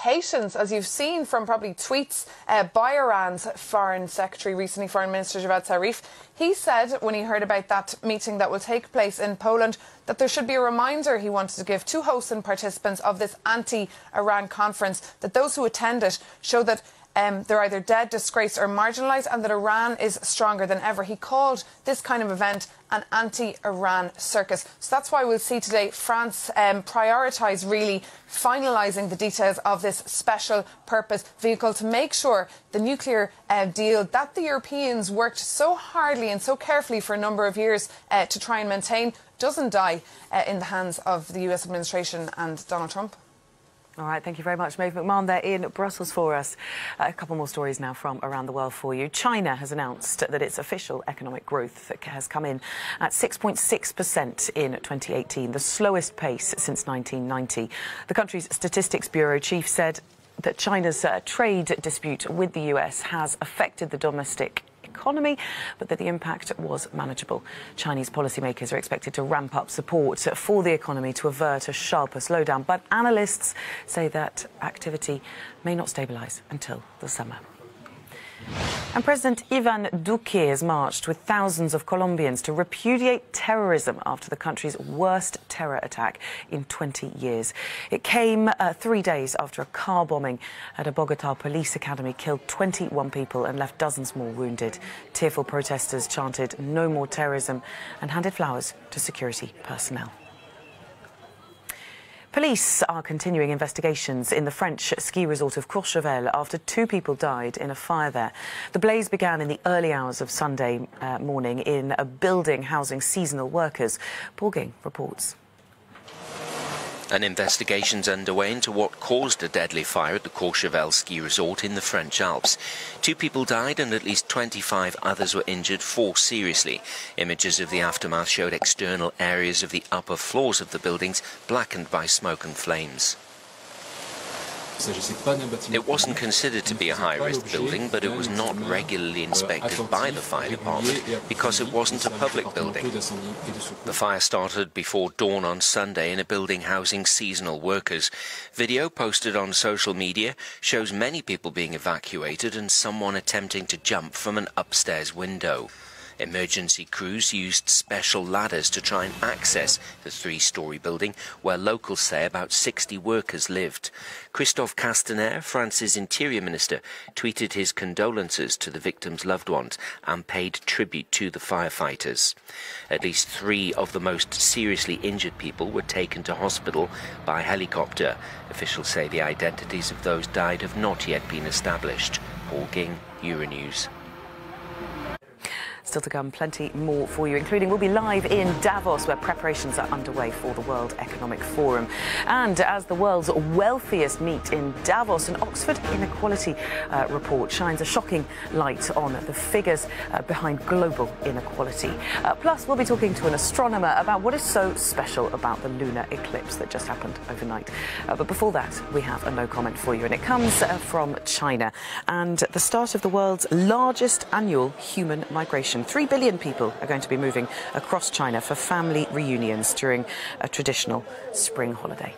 patience, as you've seen from probably tweets by Iran's Foreign Secretary recently, Foreign Minister Javad Zarif. He said when he heard about that meeting that will take place in Poland that there should be a reminder he wanted to give to hosts and participants of this anti-Iran conference, that those who attend it show that they're either dead, disgraced or marginalised, and that Iran is stronger than ever. He called this kind of event an anti-Iran circus. So that's why we'll see today France prioritise really finalising the details of this special purpose vehicle to make sure the nuclear deal that the Europeans worked so hardly and so carefully for a number of years to try and maintain doesn't die in the hands of the US administration and Donald Trump. All right, thank you very much, Maeve McMahon there in Brussels for us. A couple more stories now from around the world for you. China has announced that its official economic growth has come in at 6.6% in 2018, the slowest pace since 1990. The country's Statistics Bureau chief said that China's trade dispute with the US has affected the domestic economy, but that the impact was manageable. Chinese policymakers are expected to ramp up support for the economy to avert a sharper slowdown, but analysts say that activity may not stabilise until the summer. And President Ivan Duque has marched with thousands of Colombians to repudiate terrorism after the country's worst terror attack in 20 years. It came 3 days after a car bombing at a Bogotá police academy killed 21 people and left dozens more wounded. Tearful protesters chanted "No more terrorism" and handed flowers to security personnel. Police are continuing investigations in the French ski resort of Courchevel after 2 people died in a fire there. The blaze began in the early hours of Sunday morning in a building housing seasonal workers. Paul Ging reports. An investigation's underway into what caused a deadly fire at the Courchevel ski resort in the French Alps. 2 people died and at least 25 others were injured, 4 seriously. Images of the aftermath showed external areas of the upper floors of the buildings blackened by smoke and flames. It wasn't considered to be a high-risk building, but it was not regularly inspected by the fire department because it wasn't a public building. The fire started before dawn on Sunday in a building housing seasonal workers. Video posted on social media shows many people being evacuated and someone attempting to jump from an upstairs window. Emergency crews used special ladders to try and access the 3-storey building where locals say about 60 workers lived. Christophe Castaner, France's Interior Minister, tweeted his condolences to the victims' loved ones and paid tribute to the firefighters. At least 3 of the most seriously injured people were taken to hospital by helicopter. Officials say the identities of those died have not yet been established. Paul Ging, Euronews. Still to come, plenty more for you, including we'll be live in Davos, where preparations are underway for the World Economic Forum. And as the world's wealthiest meet in Davos, an Oxford inequality report shines a shocking light on the figures behind global inequality. Plus, we'll be talking to an astronomer about what is so special about the lunar eclipse that just happened overnight. But before that, we have a no comment for you, and it comes from China and the start of the world's largest annual human migration. 3 billion people are going to be moving across China for family reunions during a traditional spring holiday.